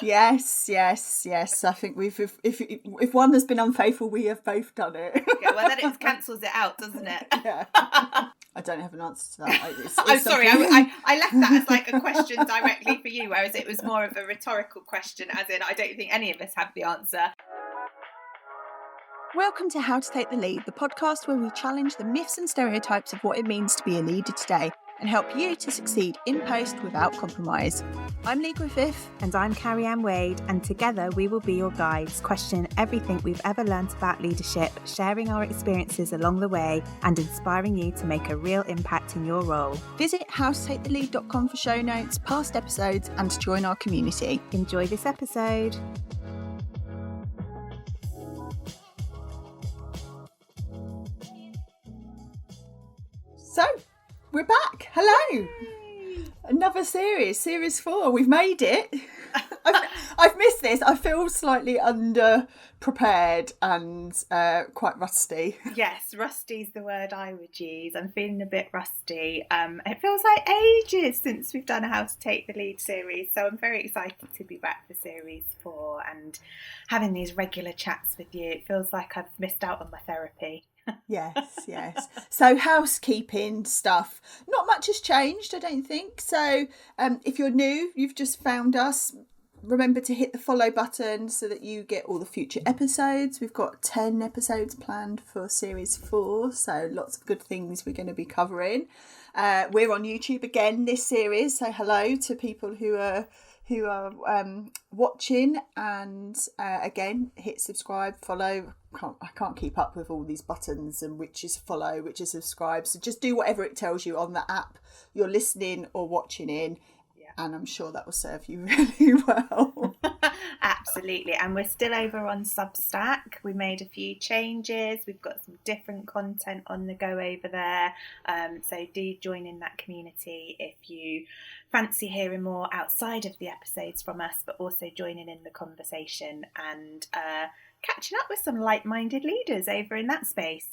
Yes. I think if one has been unfaithful, we have both done it. Yeah, well, then it cancels it out, doesn't it? Yeah. I don't have an answer to that. I'm sorry, I left that as like a question directly for you, whereas it was more of a rhetorical question, as in I don't think any of us have the answer. Welcome to How to Take the Lead, the podcast where we challenge the myths and stereotypes of what it means to be a leader today and help you to succeed in post without compromise. I'm Lee Griffith. And I'm Carrie-Anne Wade, and together we will be your guides, questioning everything we've ever learnt about leadership, sharing our experiences along the way, and inspiring you to make a real impact in your role. Visit howtotakethelead.com for show notes, past episodes, and to join our community. Enjoy this episode. So, we're back. Hello. Yay. Another series 4. We've made it. I've missed this. I feel slightly under-prepared and quite rusty. Yes, rusty's the word I would use. I'm feeling a bit rusty. It feels like ages since we've done a How to Take the Lead series, so I'm very excited to be back for series 4 and having these regular chats with you. It feels like I've missed out on my therapy. Yes. So housekeeping stuff. Not much has changed, I don't think. So if you're new, you've just found us, remember to hit the follow button so that you get all the future episodes. We've got 10 episodes planned for series 4, so lots of good things we're going to be covering. We're on YouTube again this series, so hello to people who are watching, and again, hit subscribe, follow. I can't keep up with all these buttons and which is follow, which is subscribe, so just do whatever it tells you on the app you're listening or watching in. And I'm sure that will serve you really well. Absolutely. And we're still over on Substack. We made a few changes. We've got some different content on the go over there. So do join in that community if you fancy hearing more outside of the episodes from us, but also joining in the conversation and catching up with some like-minded leaders over in that space.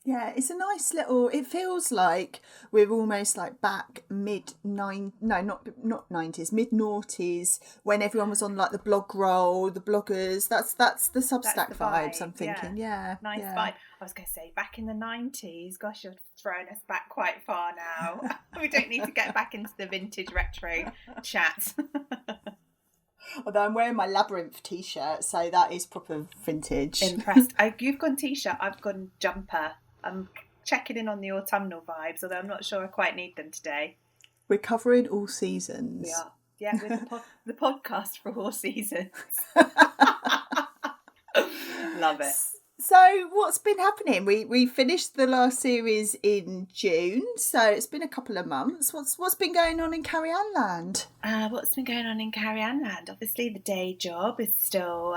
Yeah, it's a nice little, it feels like we're almost like back mid-noughties, when everyone was on like the blog roll, the bloggers, that's the Substack vibes, I'm thinking, yeah. Nice vibe. I was going to say, back in the 90s, gosh, you're throwing us back quite far now. We don't need to get back into the vintage retro chat. Although I'm wearing my Labyrinth t-shirt, so that is proper vintage. Impressed. You've gone t-shirt, I've gone jumper. I'm checking in on the autumnal vibes, although I'm not sure I quite need them today. We're covering all seasons. We are. Yeah, with the podcast for all seasons. Love it. So what's been happening? We finished the last series in June, so it's been a couple of months. What's been going on in Carrie-Anne land? What's been going on in Carrie-Anne land? Obviously, the day job is still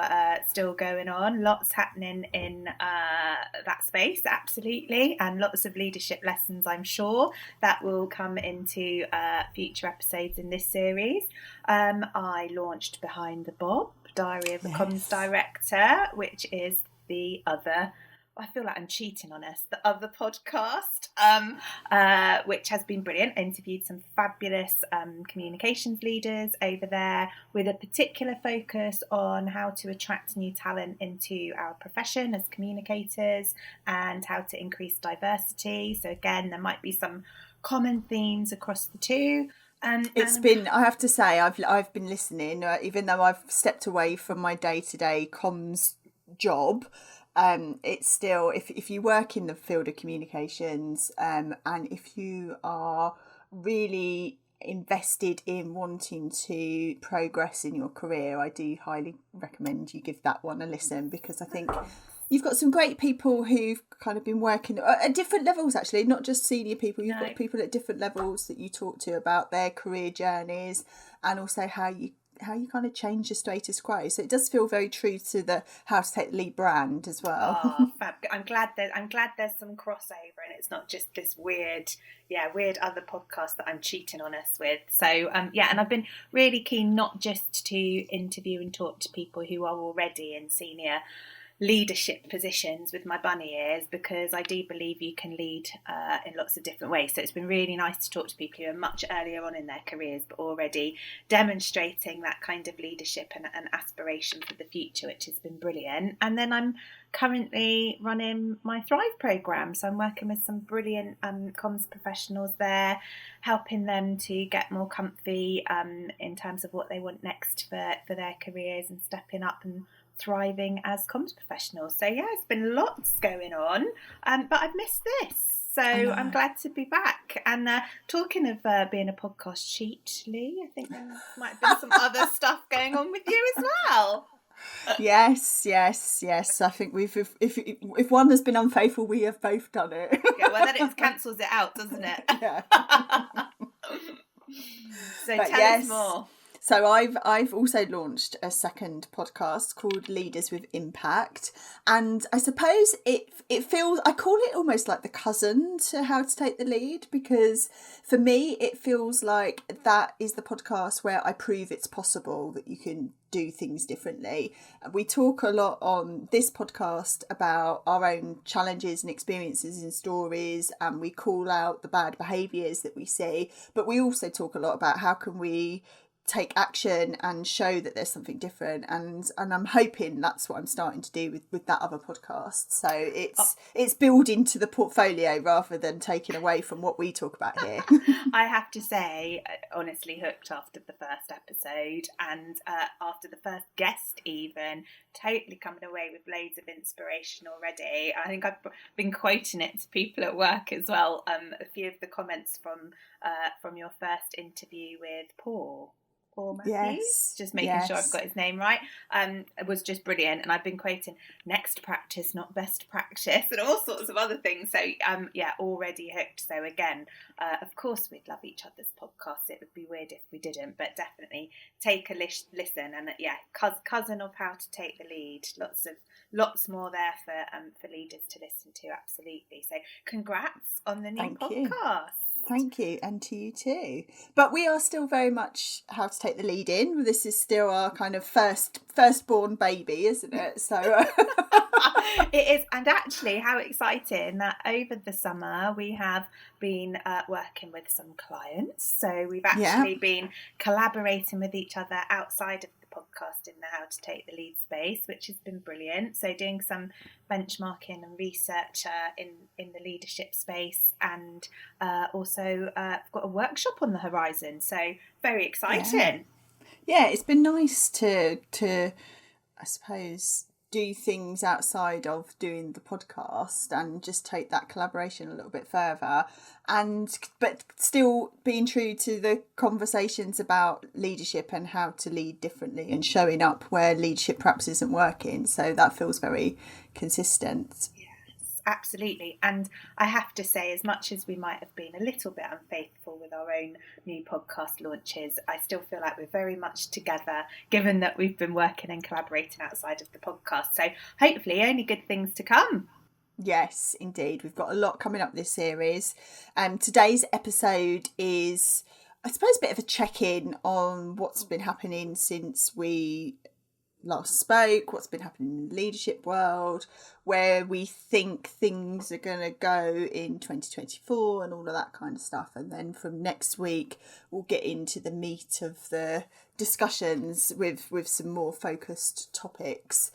going on. Lots happening in that space, absolutely, and lots of leadership lessons, I'm sure, that will come into future episodes in this series. I launched Behind the Bob, Diary of a Comms Director, which is the other, I feel like I'm cheating on us, the other podcast, which has been brilliant. I interviewed some fabulous communications leaders over there with a particular focus on how to attract new talent into our profession as communicators and how to increase diversity. So again, there might be some common themes across the two. It's been, I have to say, I've been listening, even though I've stepped away from my day-to-day comms job. It's still, if you work in the field of communications, and if you are really invested in wanting to progress in your career, I do highly recommend you give that one a listen, because I think you've got some great people who've kind of been working at different levels, actually, not just senior people. You've got people at different levels that you talk to about their career journeys and also how you kind of change the status quo. So it does feel very true to the How to Take the Lead brand as well. Oh, fab. I'm glad there's some crossover and it's not just this weird other podcast that I'm cheating on us with. So and I've been really keen not just to interview and talk to people who are already in senior leadership positions with my bunny ears, because I do believe you can lead in lots of different ways. So it's been really nice to talk to people who are much earlier on in their careers but already demonstrating that kind of leadership and aspiration for the future, which has been brilliant. And then I'm currently running my Thrive programme, so I'm working with some brilliant comms professionals there, helping them to get more comfy in terms of what they want next for their careers and stepping up and thriving as comms professionals. So yeah, it's been lots going on, but I've missed this, so I'm glad to be back. And talking of being a podcast cheat, Lee, I think there might have been some other stuff going on with you as well. Yes. I think if one has been unfaithful, we have both done it. Yeah, well then it cancels it out, doesn't it? Yeah. So tell us more. So I've also launched a second podcast called Leaders with Impact, and I suppose it feels, I call it almost like the cousin to How to Take the Lead, because for me it feels like that is the podcast where I prove it's possible that you can do things differently. We talk a lot on this podcast about our own challenges and experiences and stories, and we call out the bad behaviours that we see, but we also talk a lot about how can we take action and show that there's something different, and I'm hoping that's what I'm starting to do with that other podcast. So it's built into the portfolio rather than taken away from what we talk about here. I have to say, honestly hooked after the first episode, and after the first guest even, totally coming away with loads of inspiration already. I think I've been quoting it to people at work as well. A few of the comments from your first interview with Paul Matthews, yes, just making sure I've got his name right, it was just brilliant. And I've been quoting next practice, not best practice, and all sorts of other things. So already hooked. So again, of course we'd love each other's podcasts. It would be weird if we didn't, but definitely take a listen. And cousin of How to Take the Lead. Lots more there for leaders to listen to. Absolutely. So congrats on the new podcast. Thank you, and to you too. But we are still very much How to Take the Lead in. This is still our kind of firstborn baby, isn't it? So it is, and actually, how exciting that over the summer we have been working with some clients. So we've actually been collaborating with each other outside of the podcast in the How to Take the Lead space, which has been brilliant. So doing some benchmarking and research in the leadership space, and also I've got a workshop on the horizon. So very exciting. Yeah, it's been nice to I suppose do things outside of doing the podcast and just take that collaboration a little bit further, but still being true to the conversations about leadership and how to lead differently and showing up where leadership perhaps isn't working. So that feels very consistent. Absolutely. And I have to say, as much as we might have been a little bit unfaithful with our own new podcast launches, I still feel like we're very much together, given that we've been working and collaborating outside of the podcast. So hopefully only good things to come. Yes, indeed. We've got a lot coming up this series. Today's episode is, I suppose, a bit of a check-in on what's been happening since we last spoke, what's been happening in the leadership world, where we think things are going to go in 2024 and all of that kind of stuff. And then from next week we'll get into the meat of the discussions with some more focused topics.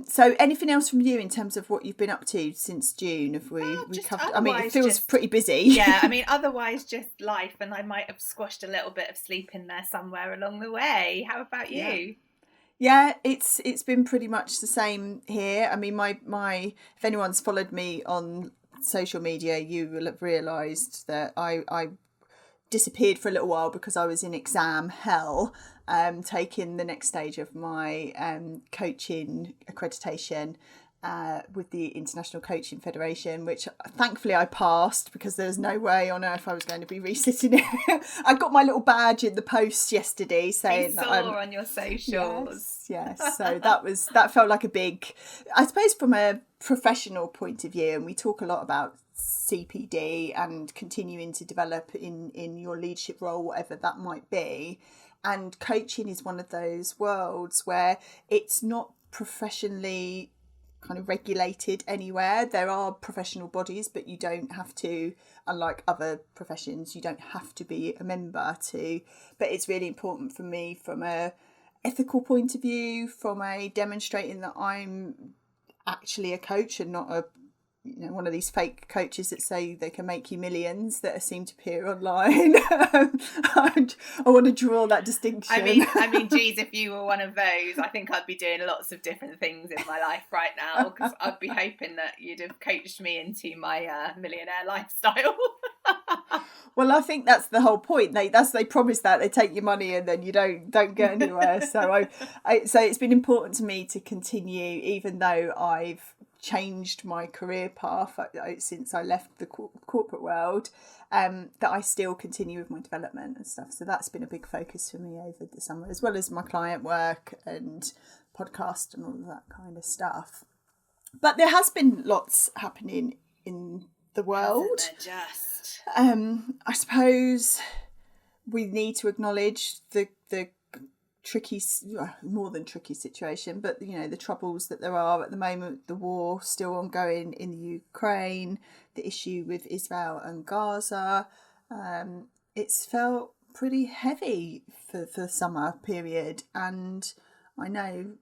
So anything else from you in terms of what you've been up to since June? Have we covered? I mean, it feels pretty busy. Yeah, I mean, otherwise just life, and I might have squashed a little bit of sleep in there somewhere along the way. How about you? Yeah, it's been pretty much the same here. I mean, my if anyone's followed me on social media, you will have realised that I disappeared for a little while because I was in exam hell, taking the next stage of my coaching accreditation with the International Coaching Federation, which thankfully I passed, because there's no way on earth I was going to be resitting it. I got my little badge in the post yesterday saying that I'm on your socials. Yes. So that felt like a big, I suppose, from a professional point of view, and we talk a lot about CPD and continuing to develop in your leadership role, whatever that might be. And coaching is one of those worlds where it's not professionally kind of regulated anywhere. There are professional bodies, but you don't have to, unlike other professions, you don't have to be a member to. But it's really important for me from a ethical point of view, from a demonstrating that I'm actually a coach and not a one of these fake coaches that say they can make you millions that seem to appear online. I want to draw that distinction. I mean, geez, if you were one of those, I think I'd be doing lots of different things in my life right now, because I'd be hoping that you'd have coached me into my millionaire lifestyle. Well, I think that's the whole point. They promise that they take your money and then you don't get anywhere. So so it's been important to me to continue, even though I've changed my career path since I left the corporate world, that I still continue with my development and stuff. So that's been a big focus for me over the summer, as well as my client work and podcast and all of that kind of stuff. But there has been lots happening in the world. Hasn't there just? I suppose we need to acknowledge the tricky, more than tricky situation, but the troubles that there are at the moment, the war still ongoing in the Ukraine, the issue with Israel and Gaza. It's felt pretty heavy for the summer period, and I know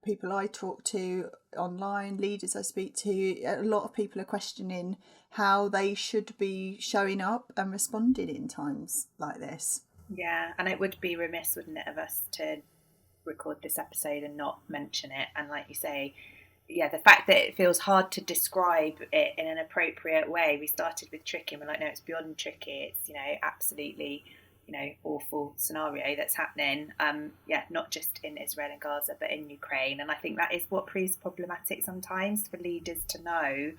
people I talk to online, leaders I speak to, a lot of people are questioning how they should be showing up and responding in times like this. Yeah, and it would be remiss, wouldn't it, of us to record this episode and not mention it. And like you say, yeah, the fact that it feels hard to describe it in an appropriate way. We started with tricky and we're like, no, it's beyond tricky. It's, absolutely, awful scenario that's happening. Not just in Israel and Gaza, but in Ukraine. And I think that is what proves problematic sometimes for leaders to know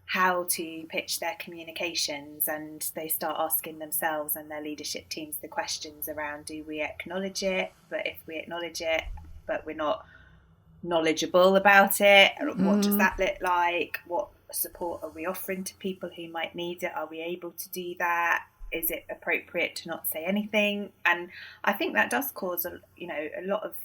how to pitch their communications, and they start asking themselves and their leadership teams the questions around, do we acknowledge it? But if we acknowledge it, but we're not knowledgeable about it, what does that look like? What support are we offering to people who might need it? Are we able to do that? Is it appropriate to not say anything? And I think that does cause a lot of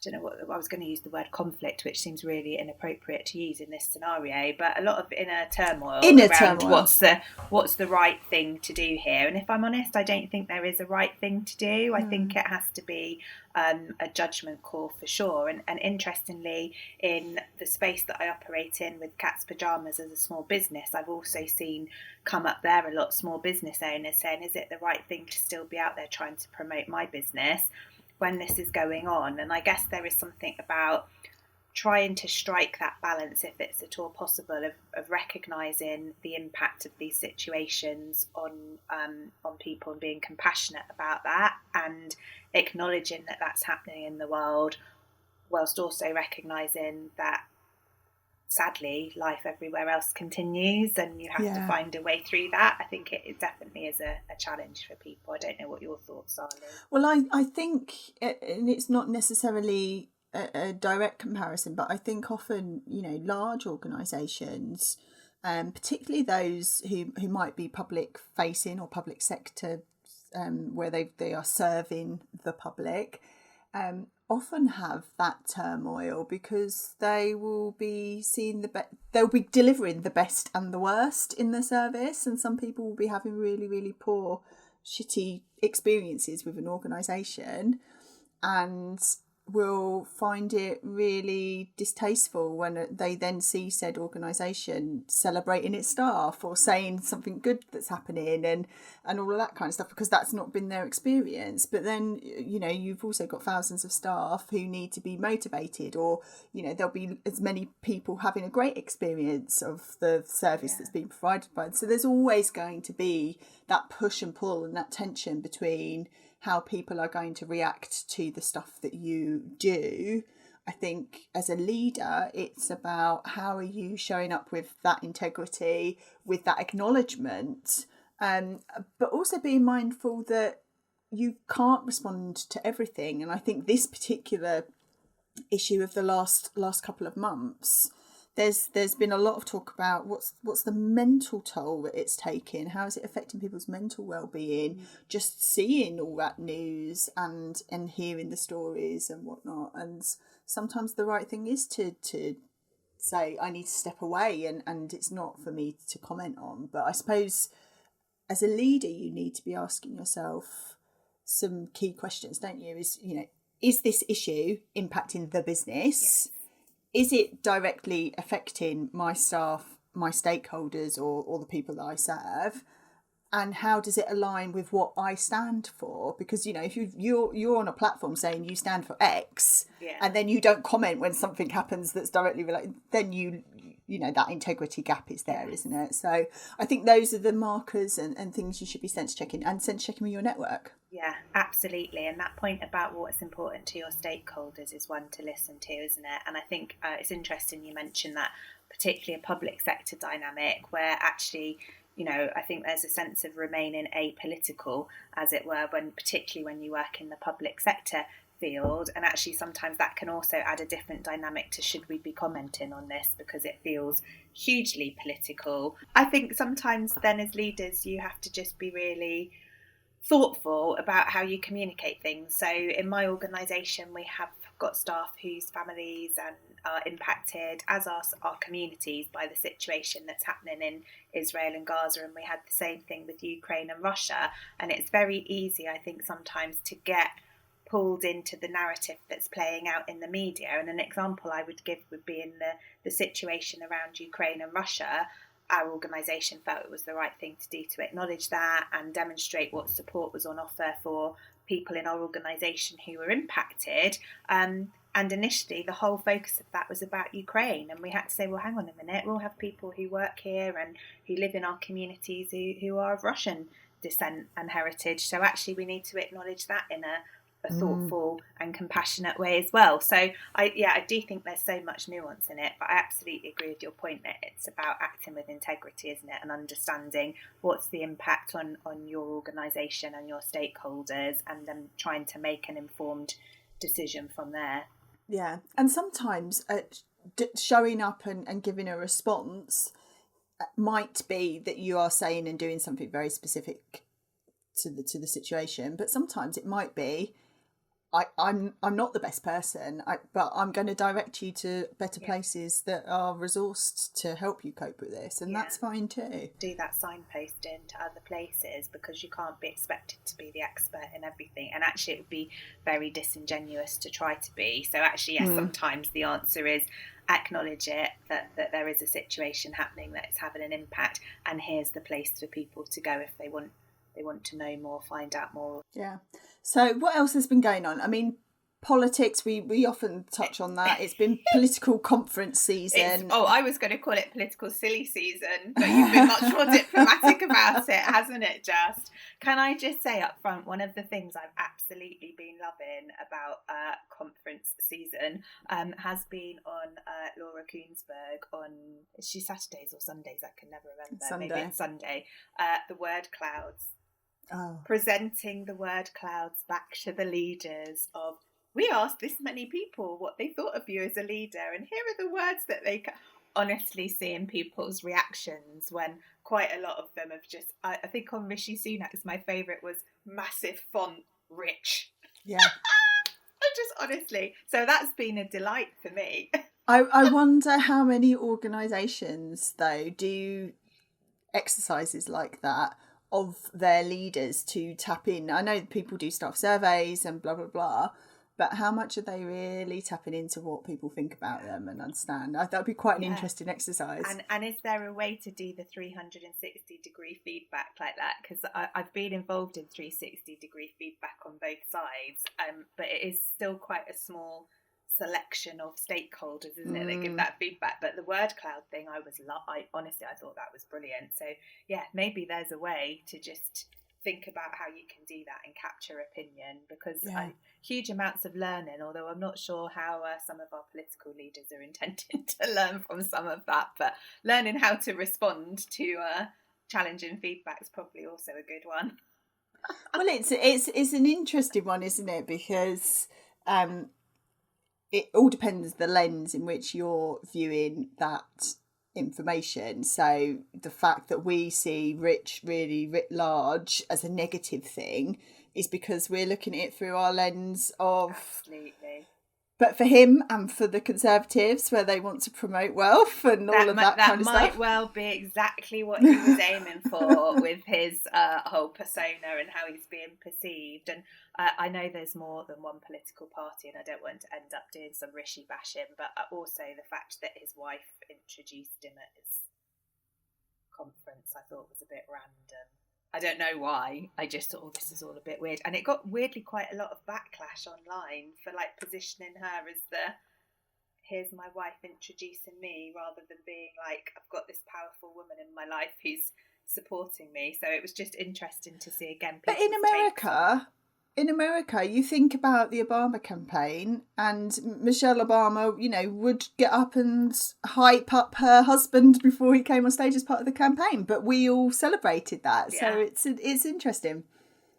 I don't know what I was going to use the word conflict, which seems really inappropriate to use in this scenario, but a lot of inner turmoil around what's the right thing to do here. And if I'm honest, I don't think there is a right thing to do. I think it has to be a judgment call for sure. And interestingly, in the space that I operate in with Cat's Pajamas as a small business, I've also seen come up there a lot small business owners saying, is it the right thing to still be out there trying to promote my business when this is going on? And I guess there is something about trying to strike that balance, if it's at all possible, of recognising the impact of these situations on people and being compassionate about that, and acknowledging that that's happening in the world, whilst also recognising that sadly life everywhere else continues and you have to find a way through that. I think it definitely is a challenge for people. I don't know what your thoughts are, Liz. Well, I think, and it's not necessarily a direct comparison, but I think often large organisations, particularly those who might be public facing or public sector, where they are serving the public, often have that turmoil because they will be seeing they'll be delivering the best and the worst in the service, and some people will be having really, really poor, shitty experiences with an organisation and will find it really distasteful when they then see said organisation celebrating its staff or saying something good that's happening and all of that kind of stuff, because that's not been their experience. But then you've also got thousands of staff who need to be motivated, or there'll be as many people having a great experience of the service that's being provided by them. So there's always going to be that push and pull and that tension between how people are going to react to the stuff that you do. I think as a leader, it's about how are you showing up with that integrity, with that acknowledgement, but also being mindful that you can't respond to everything. And I think this particular issue of the last couple of months, there's been a lot of talk about what's the mental toll that it's taking. How is it affecting people's mental well-being? Just seeing all that news and hearing the stories and whatnot. And sometimes the right thing is to say, I need to step away, and it's not for me to comment on. But I suppose as a leader, you need to be asking yourself some key questions, don't you? Is this issue impacting the business? Is it directly affecting my staff, my stakeholders, or the people that I serve? And how does it align with what I stand for? Because, if you're on a platform saying you stand for X, and then you don't comment when something happens that's directly related, then that integrity gap is there, isn't it? So I think those are the markers and things you should be sense checking with your network. Yeah, absolutely. And that point about what's important to your stakeholders is one to listen to, isn't it? And I think it's interesting you mentioned that, particularly a public sector dynamic where actually, I think there's a sense of remaining apolitical, as it were, particularly when you work in the public sector field. And actually sometimes that can also add a different dynamic to should we be commenting on this, because it feels hugely political. I think sometimes then as leaders you have to just be really thoughtful about how you communicate things. So in my organisation we have got staff whose families are impacted, as are our communities, by the situation that's happening in Israel and Gaza, and we had the same thing with Ukraine and Russia. And it's very easy, I think, sometimes to get pulled into the narrative that's playing out in the media. And an example I would give would be in the situation around Ukraine and Russia. Our organisation felt it was the right thing to do to acknowledge that and demonstrate what support was on offer for people in our organisation who were impacted. And initially the whole focus of that was about Ukraine, and we had to say, well, hang on a minute, we'll have people who work here and who live in our communities who are of Russian descent and heritage. So actually we need to acknowledge that in a thoughtful and compassionate way as well. So I do think there's so much nuance in it, but I absolutely agree with your point that it's about acting with integrity, isn't it, and understanding what's the impact on your organisation and your stakeholders, and then trying to make an informed decision from there. Yeah, and sometimes showing up and giving a response might be that you are saying and doing something very specific to the situation, but sometimes it might be, I'm not the best person, but I'm going to direct you to better places that are resourced to help you cope with this, and that's fine too. Do that signposting to other places, because you can't be expected to be the expert in everything, and actually it would be very disingenuous to try to be. So actually, yes, sometimes the answer is acknowledge it, that there is a situation happening that is having an impact, and here's the place for people to go if they want to know more, find out more. Yeah. So what else has been going on? I mean, politics, we often touch on that. It's been political conference season. I was going to call it political silly season, but you've been much more diplomatic about it, hasn't it, Just? Can I just say up front, one of the things I've absolutely been loving about conference season has been on Laura Kuenssberg on, is she Saturdays or Sundays? I can never remember. Sunday. Maybe it's Sunday. The word clouds. Presenting the word clouds back to the leaders of, we asked this many people what they thought of you as a leader, and here are the words that they honestly seeing people's reactions when quite a lot of them have just, I think on Rishi Sunak's, my favourite was massive font rich. Yeah. I just honestly, so that's been a delight for me. I wonder how many organisations though do exercises like that of their leaders to tap in. I know people do staff surveys and blah blah blah, but how much are they really tapping into what people think about them and understand? That would be quite an interesting exercise. And is there a way to do the 360 degree feedback like that? Because I've been involved in 360 degree feedback on both sides, but it is still quite a small selection of stakeholders, isn't it, that give that feedback. But the word cloud thing, I honestly thought that was brilliant. So yeah, maybe there's a way to just think about how you can do that and capture opinion, because huge amounts of learning, although I'm not sure how some of our political leaders are intending to learn from some of that, but learning how to respond to challenging feedback is probably also a good one. Well, it's an interesting one, isn't it, because it all depends the lens in which you're viewing that information. So the fact that we see rich really writ large as a negative thing is because we're looking at it through our lens of... Absolutely. But for him and for the Conservatives, where they want to promote wealth and all of that kind of stuff. That might well be exactly what he was aiming for with his whole persona and how he's being perceived. And I know there's more than one political party, and I don't want to end up doing some Rishi bashing, but also the fact that his wife introduced him at his conference I thought was a bit random. I don't know why. I just thought, this is all a bit weird. And it got weirdly quite a lot of backlash online for like positioning her as here's my wife introducing me, rather than being like, I've got this powerful woman in my life who's supporting me. So it was just interesting to see again. But in America, you think about the Obama campaign, and Michelle Obama, would get up and hype up her husband before he came on stage as part of the campaign. But we all celebrated that, so it's interesting.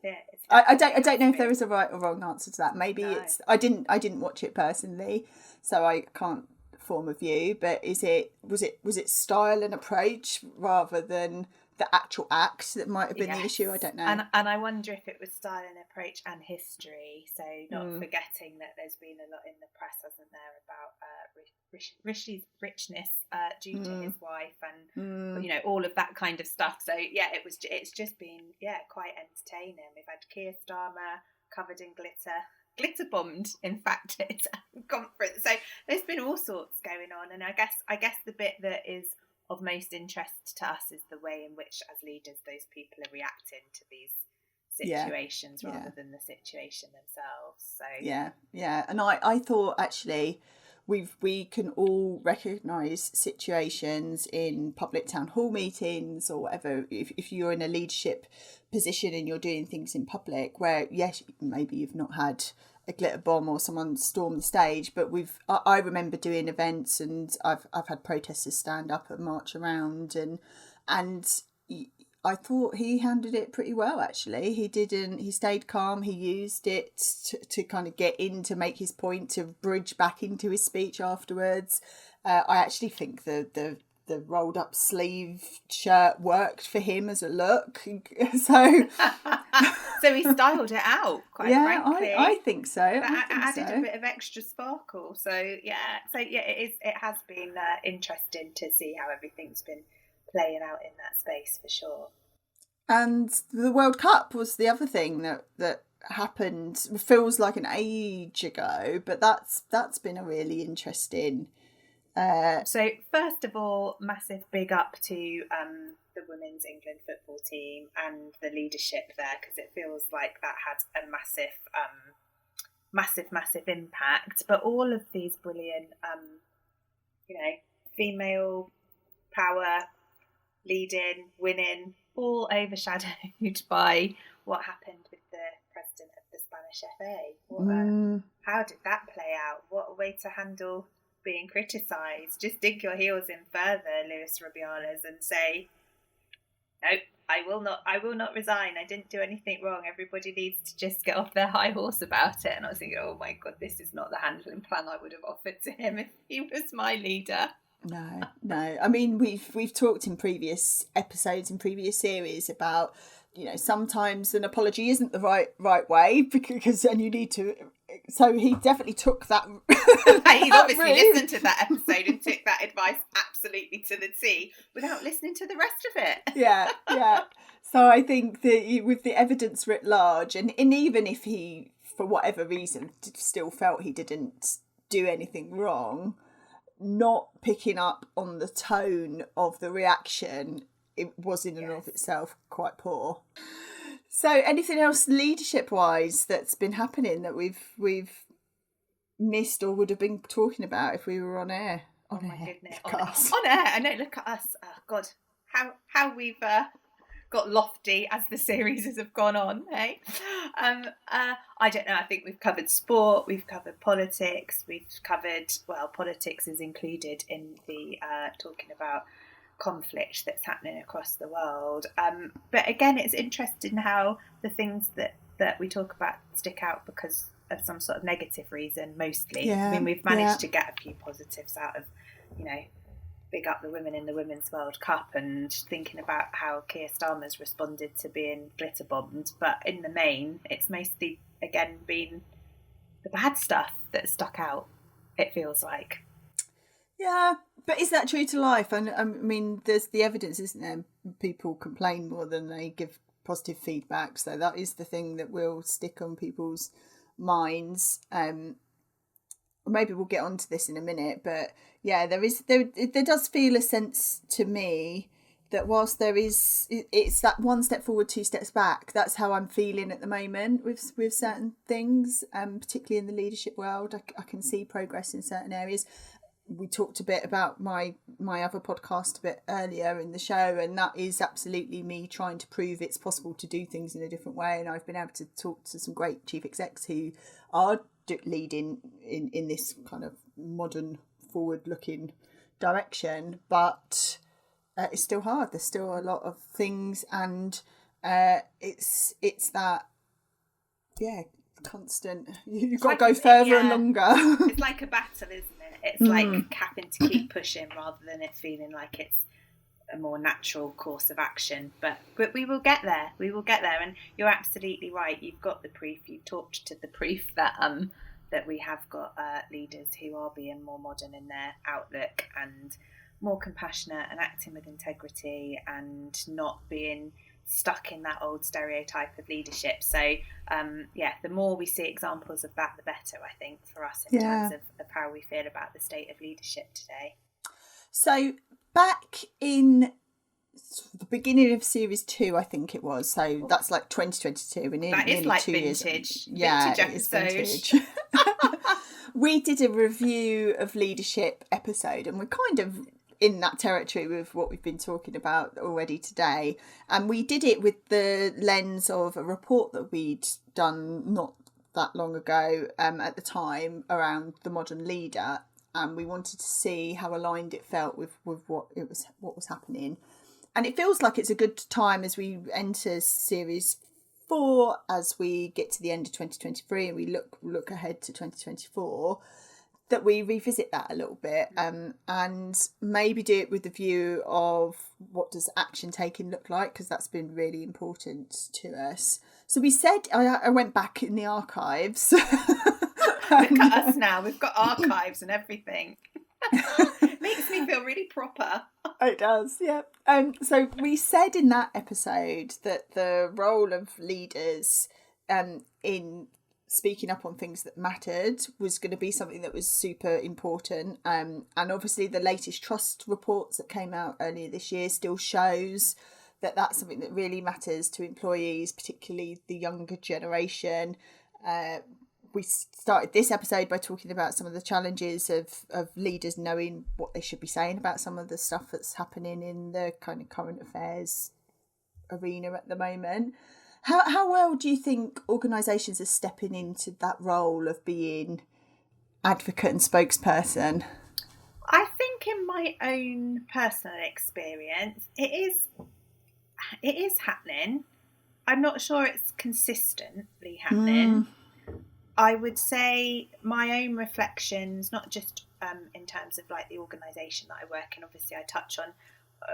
Yeah, I don't know if there is a right or wrong answer to that. Maybe it's I didn't watch it personally, so I can't form a view. But was it style and approach rather than the actual act that might have been the issue? I don't know. And I wonder if it was style and approach and history. So not forgetting that there's been a lot in the press, hasn't there, about Rishi's richness due to his wife and all of that kind of stuff. So it's just been quite entertaining. We've had Keir Starmer covered in glitter bombed, in fact, at his conference. So there's been all sorts going on, and I guess the bit that is of most interest to us is the way in which, as leaders, those people are reacting to these situations rather than the situation themselves. So and I thought actually we can all recognise situations in public town hall meetings or whatever, if you're in a leadership position and you're doing things in public where yes, maybe you've not had a glitter bomb or someone storm the stage, but I remember doing events, and I've had protesters stand up and march around, and I thought he handled it pretty well, actually. He stayed calm. He used it to kind of get in, to make his point, to bridge back into his speech afterwards. I actually think the rolled up sleeve shirt worked for him as a look. So he styled it out, quite frankly. I think so. Added a bit of extra sparkle. So it has been interesting to see how everything's been playing out in that space, for sure. And the World Cup was the other thing that happened. It feels like an age ago, but that's been a really interesting. So first of all, massive big up to the women's England football team and the leadership there, because it feels like that had a massive impact. But all of these brilliant, female power, leading, winning, all overshadowed by what happened with the president of the Spanish FA. How did that play out? What a way to handle being criticised. Just dig your heels in further, Luis Rubiales, and say, nope, I will not resign. I didn't do anything wrong. Everybody needs to just get off their high horse about it. And I was thinking, oh my God, this is not the handling plan I would have offered to him if he was my leader. No. I mean, we've talked in previous episodes, in previous series about, sometimes an apology isn't the right way, because then you need to. So he definitely took that. He's obviously listened to that episode and took that advice absolutely to the T without listening to the rest of it. Yeah. So I think that with the evidence writ large, and even if he, for whatever reason, still felt he didn't do anything wrong, not picking up on the tone of the reaction, it was in and of itself quite poor. So anything else leadership wise that's been happening that we've missed or would have been talking about if we were on air? Oh my goodness. On air. I know, look at us. Oh God. How we've got lofty as the series have gone on, hey? I don't know, I think we've covered sport, we've covered politics, politics is included in the talking about conflict that's happening across the world. But again, it's interesting how the things that we talk about stick out because of some sort of negative reason mostly. Yeah, I mean, we've managed to get a few positives out of, big up the women in the Women's World Cup and thinking about how Keir Starmer's responded to being glitter bombed. But in the main, it's mostly, again, been the bad stuff that stuck out, it feels like. Yeah, but is that true to life? And I mean, there's the evidence, isn't there? People complain more than they give positive feedback. So that is the thing that will stick on people's minds. Maybe we'll get onto this in a minute, but yeah, there does feel a sense to me that whilst it's that one step forward, two steps back. That's how I'm feeling at the moment with certain things, particularly in the leadership world. I can see progress in certain areas. We talked a bit about my other podcast a bit earlier in the show, and that is absolutely me trying to prove it's possible to do things in a different way. And I've been able to talk to some great chief execs who are leading in this kind of modern, forward-looking direction, but it's still hard. There's still a lot of things, and it's that constant. You've got to go further and longer. It's like a battle, isn't it? It's like having to keep pushing rather than it feeling like it's a more natural course of action. But we will get there. We will get there. And you're absolutely right. You've got the proof. You talked to the proof that we have got leaders who are being more modern in their outlook and more compassionate and acting with integrity and not being stuck in that old stereotype of leadership. So the more we see examples of that, the better, I think, for us in terms of how we feel about the state of leadership today. So back in the beginning of series 2, I think it was, so that's like 2022, and that is like 2 vintage. years. Yeah, vintage vintage. We did a review of leadership episode, and we're kind of in that territory with what we've been talking about already today, and we did it with the lens of a report that we'd done not that long ago at the time around the modern leader, and we wanted to see how aligned it felt with what was happening. And it feels like it's a good time as we enter series 4, as we get to the end of 2023 and we look ahead to 2024, that we revisit that a little bit, and maybe do it with the view of what does action taking look like, because that's been really important to us. So we said, I went back in the archives. Look at us now, we've got archives and everything. Makes me feel really proper. It does, yeah. So we said in that episode that the role of leaders in speaking up on things that mattered was going to be something that was super important, and obviously the latest trust reports that came out earlier this year still shows that that's something that really matters to employees, particularly the younger generation. We started this episode by talking about some of the challenges of leaders knowing what they should be saying about some of the stuff that's happening in the kind of current affairs arena at the moment. How well do you think organisations are stepping into that role of being advocate and spokesperson? I think in my own personal experience, it is happening. I'm not sure it's consistently happening. I would say my own reflections, not just in terms of like the organisation that I work in. Obviously, I touch on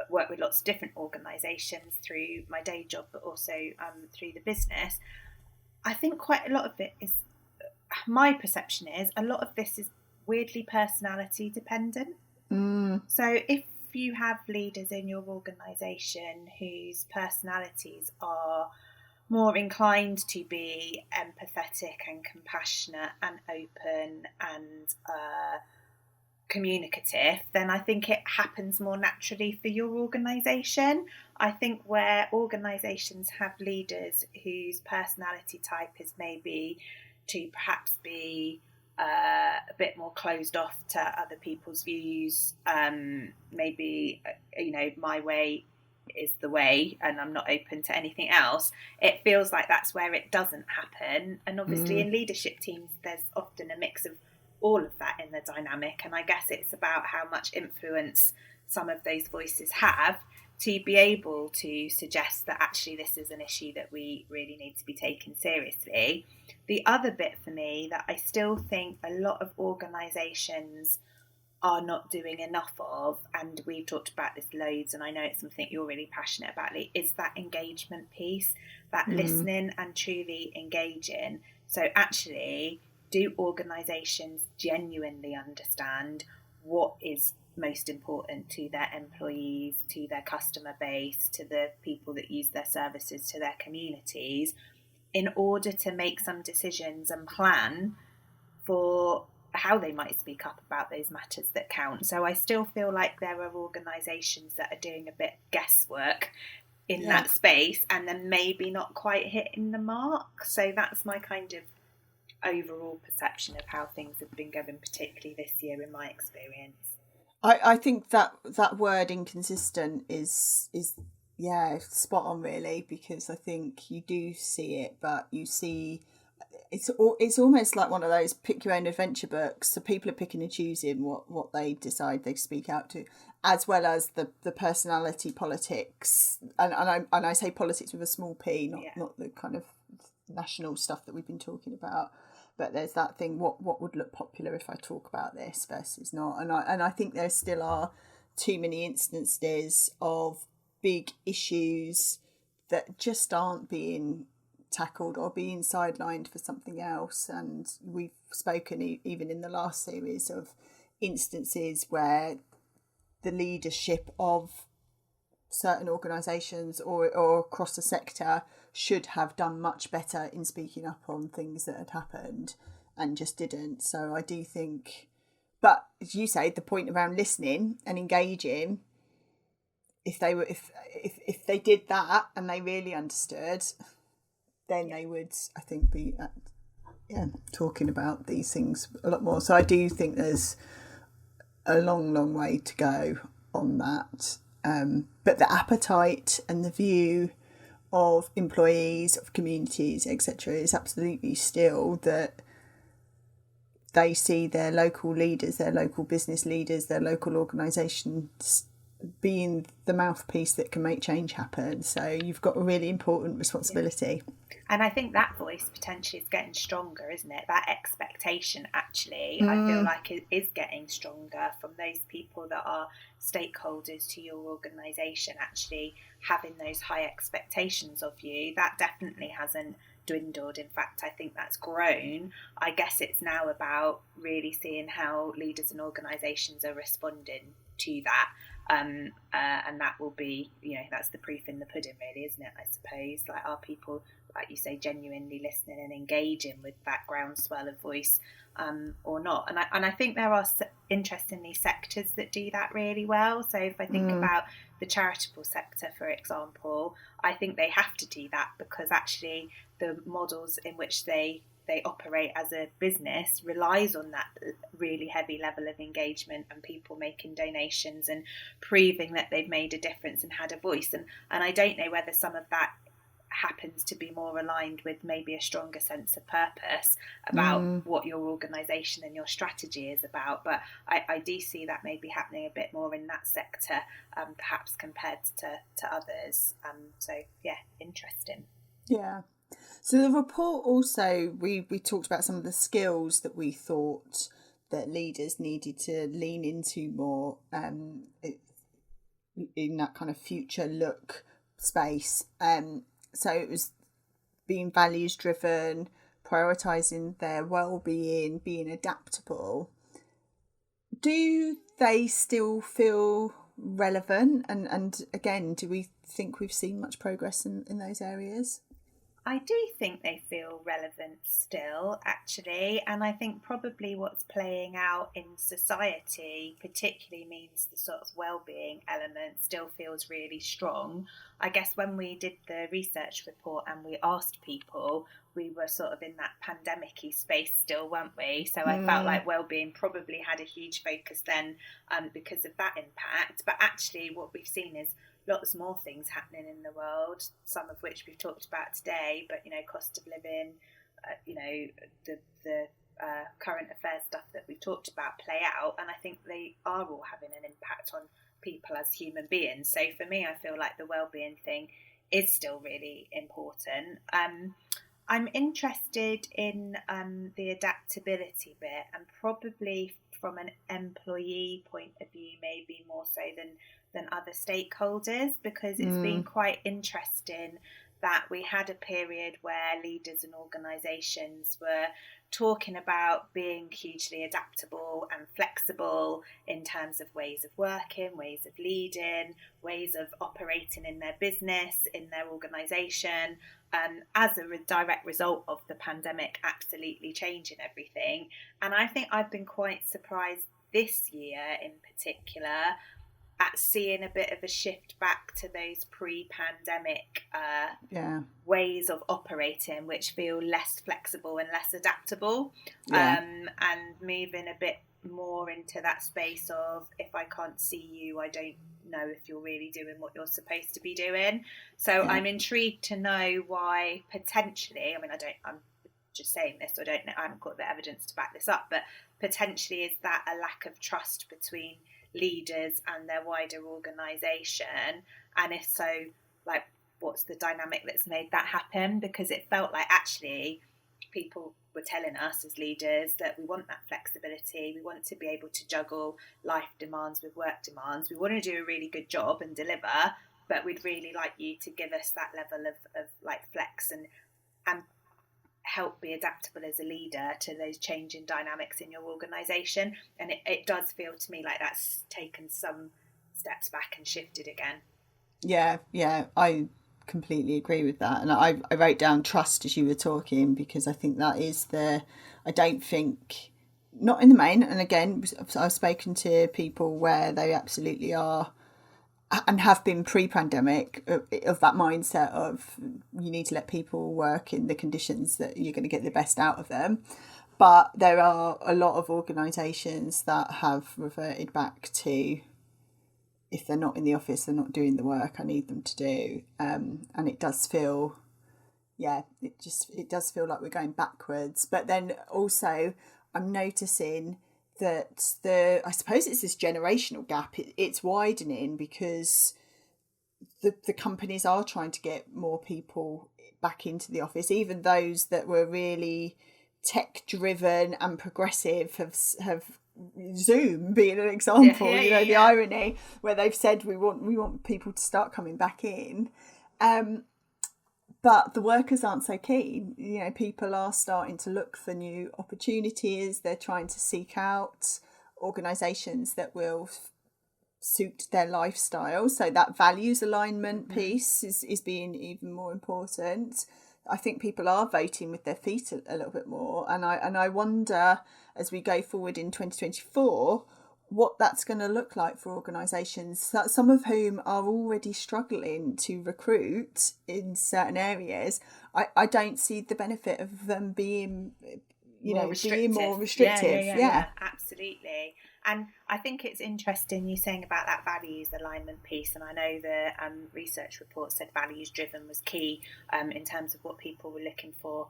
work with lots of different organisations through my day job, but also through the business. I think quite a lot of it is, my perception is, a lot of this is weirdly personality dependent. So if you have leaders in your organisation whose personalities are more inclined to be empathetic and compassionate and open and communicative, then I think it happens more naturally for your organisation. I think where organisations have leaders whose personality type is maybe to perhaps be a bit more closed off to other people's views, maybe, my way is the way and I'm not open to anything else, it feels like that's where it doesn't happen. And obviously in leadership teams there's often a mix of all of that in the dynamic, and I guess it's about how much influence some of those voices have to be able to suggest that actually this is an issue that we really need to be taken seriously. The other bit for me that I still think a lot of organisations are not doing enough of, and we've talked about this loads, and I know it's something you're really passionate about, Lee, is that engagement piece, that listening and truly engaging. So actually, do organisations genuinely understand what is most important to their employees, to their customer base, to the people that use their services, to their communities, in order to make some decisions and plan for how they might speak up about those matters that count. So I still feel like there are organisations that are doing a bit guesswork in that space and then maybe not quite hitting the mark. So that's my kind of overall perception of how things have been going, particularly this year in my experience. I think that word inconsistent is spot on, really, because I think you do see it, but you see it's almost like one of those pick your own adventure books. So people are picking and choosing what they decide they speak out to, as well as the personality politics, and I say politics with a small p, not the kind of national stuff that we've been talking about. But there's that thing, what would look popular if I talk about this versus not. And I think there still are too many instances of big issues that just aren't being tackled or being sidelined for something else. And we've spoken even in the last series of instances where the leadership of certain organisations or across the sector should have done much better in speaking up on things that had happened and just didn't. So I do think, but as you say, the point around listening and engaging, if they did that and they really understood, then they would, I think, be talking about these things a lot more. So I do think there's a long way to go on that. But the appetite and the view of employees, of communities, etc., is absolutely still that they see their local leaders, their local business leaders, their local organisations being the mouthpiece that can make change happen. So you've got a really important responsibility. And I think that voice potentially is getting stronger, isn't it? That expectation, actually, I feel like it is getting stronger from those people that are stakeholders to your organisation, actually having those high expectations of you. That definitely hasn't dwindled. In fact, I think that's grown. I guess it's now about really seeing how leaders and organisations are responding to that. And that will be, that's the proof in the pudding, really, isn't it? I suppose, like, are people, like you say, genuinely listening and engaging with that groundswell of voice, or not? And I think there are, interestingly, sectors that do that really well. So if I think about the charitable sector, for example, I think they have to do that because actually the models in which they operate as a business relies on that really heavy level of engagement and people making donations and proving that they've made a difference and had a voice. And I don't know whether some of that happens to be more aligned with maybe a stronger sense of purpose about what your organisation and your strategy is about. But I do see that maybe happening a bit more in that sector, perhaps compared to others. So, yeah, interesting. Yeah. So the report also, we talked about some of the skills that we thought that leaders needed to lean into more in that kind of future look space. So it was being values driven, prioritising their well-being, being adaptable. Do they still feel relevant? And again, do we think we've seen much progress in those areas? I do think they feel relevant still, actually, and I think probably what's playing out in society particularly means the sort of well-being element still feels really strong. I guess when we did the research report and we asked people, we were sort of in that pandemic-y space still, weren't we? So I felt like well-being probably had a huge focus then because of that impact. But actually what we've seen is lots more things happening in the world, some of which we've talked about today, but, cost of living, the current affairs stuff that we've talked about play out. And I think they are all having an impact on people as human beings. So for me, I feel like the well-being thing is still really important. I'm interested in the adaptability bit, and probably from an employee point of view, maybe more so than other stakeholders, because it's been quite interesting that we had a period where leaders and organisations were talking about being hugely adaptable and flexible in terms of ways of working, ways of leading, ways of operating in their business, in their organisation, as a direct result of the pandemic absolutely changing everything. And I think I've been quite surprised this year in particular at seeing a bit of a shift back to those pre-pandemic ways of operating, which feel less flexible and less adaptable, and moving a bit more into that space of, if I can't see you, I don't know if you're really doing what you're supposed to be doing. So I'm intrigued to know why potentially, I mean, I'm just saying this, I don't know, I haven't got the evidence to back this up, but potentially is that a lack of trust between leaders and their wider organisation? And if so, like, what's the dynamic that's made that happen? Because it felt like actually people were telling us as leaders that we want that flexibility, we want to be able to juggle life demands with work demands, we want to do a really good job and deliver, but we'd really like you to give us that level of like flex and help be adaptable as a leader to those changing dynamics in your organisation. And it does feel to me like that's taken some steps back and shifted again. Yeah, I completely agree with that. And I wrote down trust as you were talking, because I think that is I don't think, not in the main, and again, I've spoken to people where they absolutely are and have been pre-pandemic of that mindset of you need to let people work in the conditions that you're going to get the best out of them. But there are a lot of organisations that have reverted back to, if they're not in the office, they're not doing the work I need them to do. And it does feel, it does feel like we're going backwards. But then also I'm noticing that I suppose it's this generational gap. It's widening because the companies are trying to get more people back into the office. Even those that were really tech driven and progressive have Zoom being an example. The irony where they've said we want people to start coming back in. But the workers aren't so keen. People are starting to look for new opportunities. They're trying to seek out organisations that will suit their lifestyle. So that values alignment piece is being even more important. I think people are voting with their feet a little bit more. And I wonder, as we go forward in 2024, what that's going to look like for organisations, some of whom are already struggling to recruit in certain areas. I don't see the benefit of them being, more restrictive. Yeah, absolutely. And I think it's interesting you saying about that values alignment piece. And I know the research report said values driven was key in terms of what people were looking for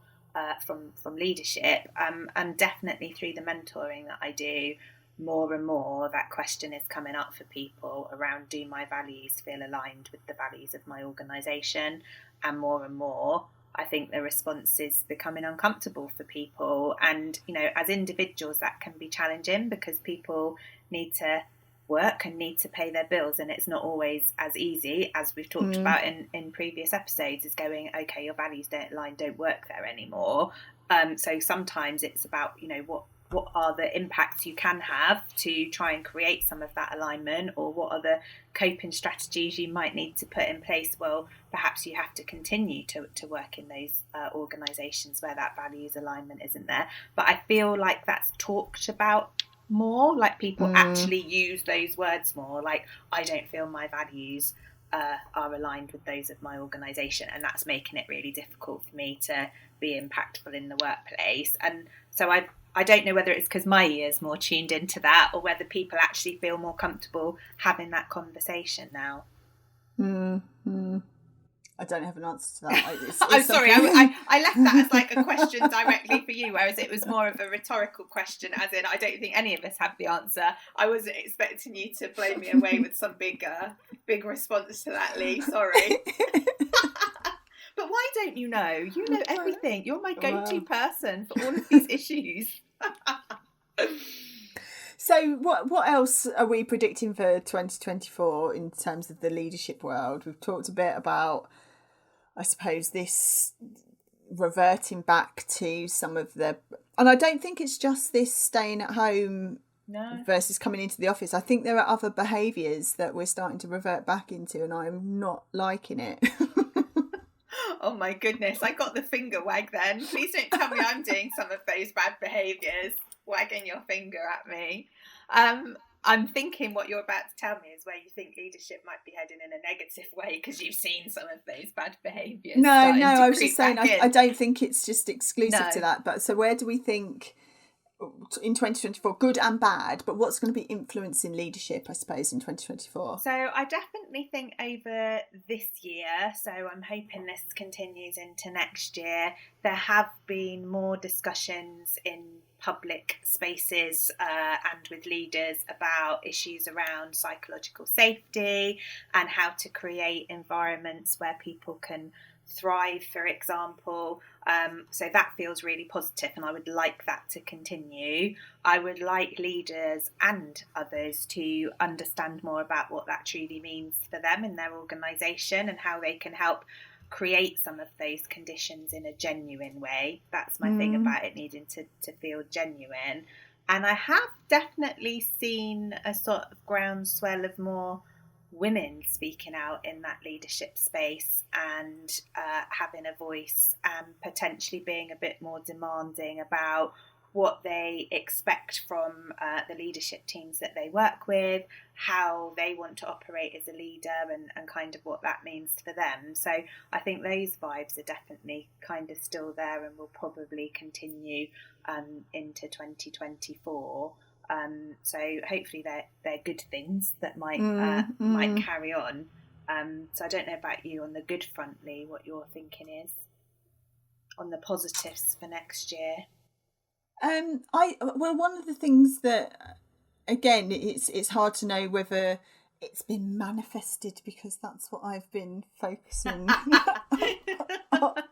from leadership. And definitely through the mentoring that I do, more and more that question is coming up for people around, do my values feel aligned with the values of my organisation? And more I think the response is becoming uncomfortable for people. And as individuals that can be challenging, because people need to work and need to pay their bills, and it's not always as easy as we've talked about in previous episodes, is going, okay, your values don't work there anymore. So sometimes it's about what are the impacts you can have to try and create some of that alignment, or what are the coping strategies you might need to put in place. Well, perhaps you have to continue to work in those organisations where that values alignment isn't there. But I feel like that's talked about more, like people actually use those words more, like, I don't feel my values are aligned with those of my organisation, and that's making it really difficult for me to be impactful in the workplace. And so I don't know whether it's because my ear's more tuned into that, or whether people actually feel more comfortable having that conversation now. I don't have an answer to that. I'm sorry, I left that as like a question directly for you, whereas it was more of a rhetorical question, as in I don't think any of us have the answer. I wasn't expecting you to blow me away with some big response to that, Lee. Sorry. But why don't you know? You know everything. You're my go-to person for all of these issues. So what else are we predicting for 2024 in terms of the leadership world? We've talked a bit about, I suppose, this reverting back to some of the... And I don't think it's just this staying at home versus coming into the office. I think there are other behaviours that we're starting to revert back into, and I'm not liking it. Oh my goodness, I got the finger wag then. Please don't tell me I'm doing some of those bad behaviours, wagging your finger at me. I'm thinking what you're about to tell me is where you think leadership might be heading in a negative way because you've seen some of those bad behaviours. No, I was just saying, I don't think it's just exclusive to that. But so where do we think in 2024, good and bad, but what's going to be influencing leadership, I suppose, in 2024? So I definitely think over this year, so I'm hoping this continues into next year, there have been more discussions in public spaces and with leaders about issues around psychological safety and how to create environments where people can thrive, for example. So that feels really positive, and I would like that to continue. I would like leaders and others to understand more about what that truly means for them in their organisation and how they can help create some of those conditions in a genuine way. That's my thing about it needing to feel genuine. And I have definitely seen a sort of groundswell of more women speaking out in that leadership space and having a voice and potentially being a bit more demanding about what they expect from the leadership teams that they work with, how they want to operate as a leader and kind of what that means for them. So I think those vibes are definitely kind of still there and will probably continue into 2024. So hopefully they're good things that might carry on. So I don't know about you on the good front, Lee, what your thinking is on the positives for next year. One of the things that, again, it's hard to know whether it's been manifested because that's what I've been focusing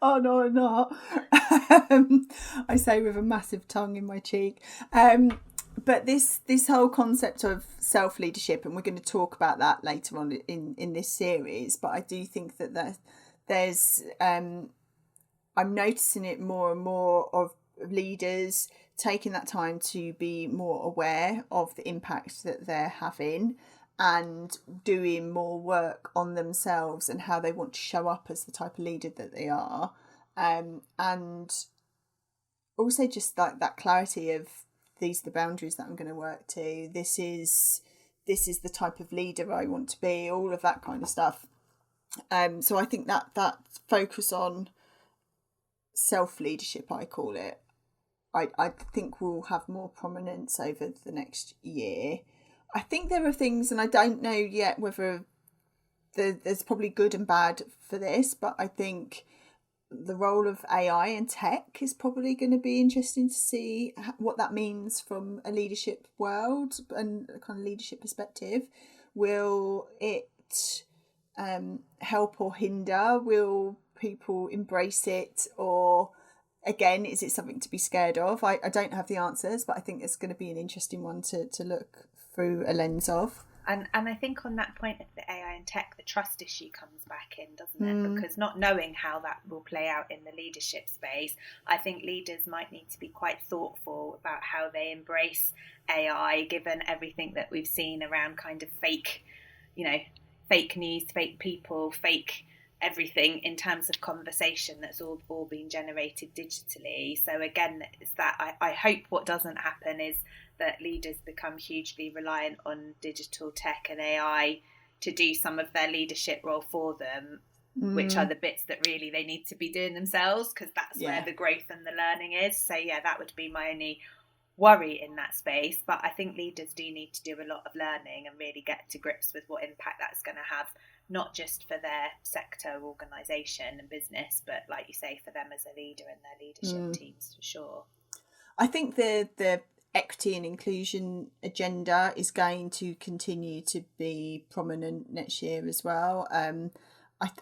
on or not. I say with a massive tongue in my cheek. But this whole concept of self-leadership, and we're going to talk about that later on in this series, but I do think that there's I'm noticing it more and more of leaders taking that time to be more aware of the impact that they're having and doing more work on themselves and how they want to show up as the type of leader that they are, and also just like that clarity of these are the boundaries that I'm going to work to, this is the type of leader I want to be, all of that kind of stuff. So I think that focus on self-leadership, I call it, I think will have more prominence over the next year. I think there are things, and I don't know yet whether there's probably good and bad for this, but I think the role of AI and tech is probably going to be interesting to see what that means from a leadership world and a kind of leadership perspective. Will it help or hinder? Will people embrace it? Or again, is it something to be scared of? I don't have the answers, but I think it's going to be an interesting one to look through a lens of. And I think on that point of the AI and tech, the trust issue comes back in, doesn't it? Because not knowing how that will play out in the leadership space, I think leaders might need to be quite thoughtful about how they embrace AI, given everything that we've seen around kind of fake news, fake people, fake everything in terms of conversation that's all being generated digitally. So again, it's that I hope what doesn't happen is that leaders become hugely reliant on digital tech and AI to do some of their leadership role for them, which are the bits that really they need to be doing themselves, because that's where the growth and the learning is. So that would be my only worry in that space. But I think leaders do need to do a lot of learning and really get to grips with what impact that's going to have not just for their sector, organisation and business, but like you say, for them as a leader and their leadership teams, for sure. I think the equity and inclusion agenda is going to continue to be prominent next year as well. I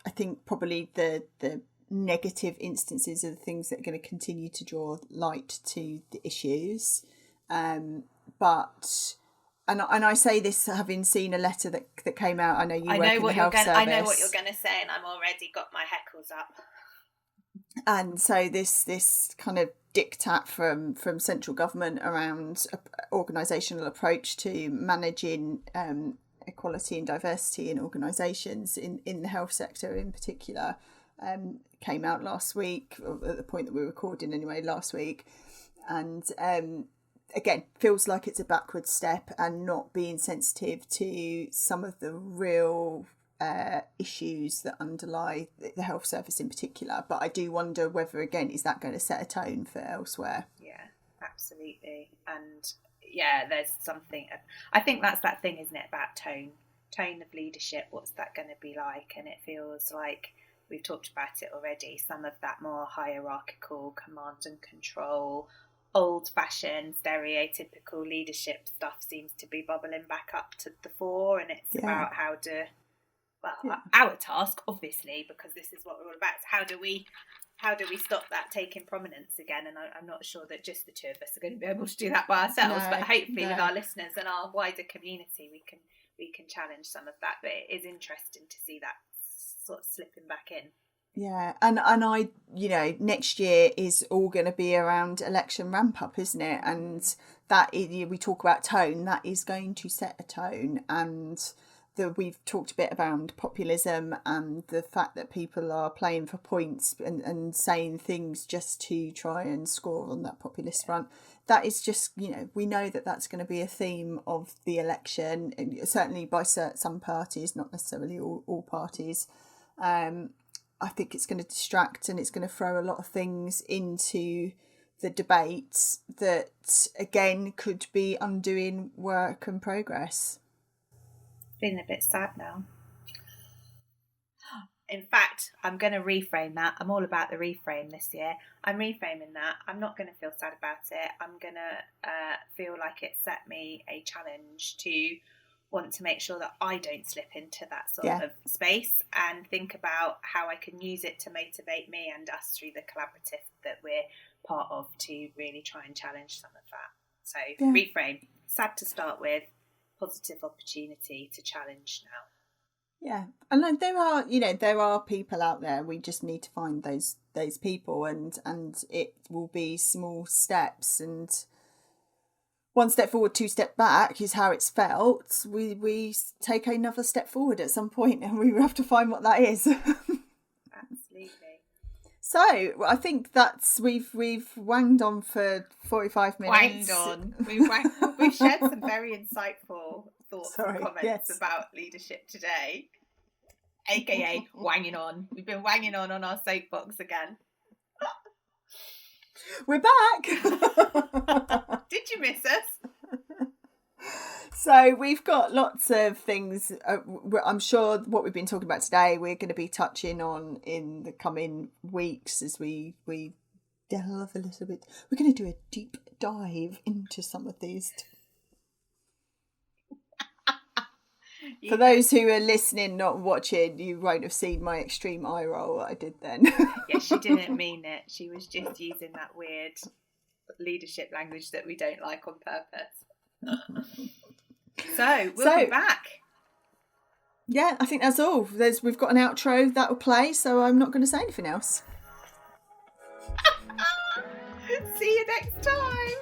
think probably the negative instances are the things that are going to continue to draw light to the issues. But I say this having seen a letter that came out. I know you work in the health service. I know what you're going to say, and I'm already got my heckles up. And so this kind of diktat from central government around organisational approach to managing equality and diversity in organisations in the health sector in particular came out last week, or at the point that we're recording anyway, last week. And again, feels like it's a backward step and not being sensitive to some of the real issues that underlie the health service in particular. But I do wonder whether, again, is that going to set a tone for elsewhere? Yeah, absolutely. And yeah, there's something, I think that's that thing, isn't it, about tone of leadership. What's that going to be like? And it feels like we've talked about it already, some of that more hierarchical command and control, old-fashioned stereotypical leadership stuff seems to be bubbling back up to the fore. And it's about how to, our task, obviously, because this is what we're all about, is how do we stop that taking prominence again? And I'm not sure that just the two of us are going to be able to do that by ourselves, but hopefully with our listeners and our wider community we can challenge some of that. But it is interesting to see that sort of slipping back in. Yeah, and I, next year is all going to be around election ramp up, isn't it? And that we talk about tone, that is going to set a tone. And we've talked a bit about populism and the fact that people are playing for points and saying things just to try and score on that populist front. That is just, we know that that's going to be a theme of the election, certainly by some parties, not necessarily all parties. I think it's going to distract and it's going to throw a lot of things into the debate that, again, could be undoing work and progress. Feeling a bit sad now. In fact, I'm going to reframe that. I'm all about the reframe this year. I'm reframing that. I'm not going to feel sad about it. I'm going to feel like it set me a challenge to want to make sure that I don't slip into that sort of space, and think about how I can use it to motivate me and us through the collaborative that we're part of to really try and challenge some of that. So reframe, sad to start with, positive opportunity to challenge now. Yeah, and there are people out there. We just need to find those people, and it will be small steps, and one step forward, two step back is how it's felt. We take another step forward at some point, and we have to find what that is. Absolutely. So I think we've wanged on for 45 minutes. We've shared some very insightful thoughts and comments about leadership today, aka wanging on. We've been wanging on our soapbox again. We're back. Did you miss us? So we've got lots of things. I'm sure what we've been talking about today, we're going to be touching on in the coming weeks as we delve a little bit. We're going to do a deep dive into some of these. For those who are listening, not watching, you won't have seen my extreme eye roll that I did then. Yeah, she didn't mean it. She was just using that weird leadership language that we don't like on purpose. So we'll be back. Yeah, I think that's all. We've got an outro that will play, so I'm not going to say anything else. See you next time.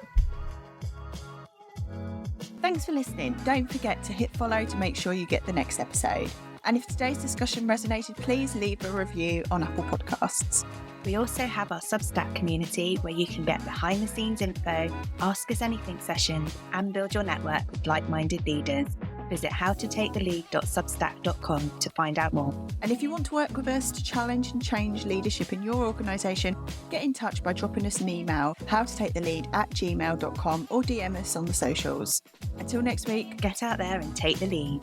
Thanks for listening. Don't forget to hit follow to make sure you get the next episode. And if today's discussion resonated, please leave a review on Apple Podcasts. We also have our Substack community where you can get behind the scenes info, ask us anything sessions, and build your network with like-minded leaders. Visit howtotakethelead.substack.com to find out more. And if you want to work with us to challenge and change leadership in your organisation, get in touch by dropping us an email, howtotakethelead@gmail.com, or DM us on the socials. Until next week, get out there and take the lead.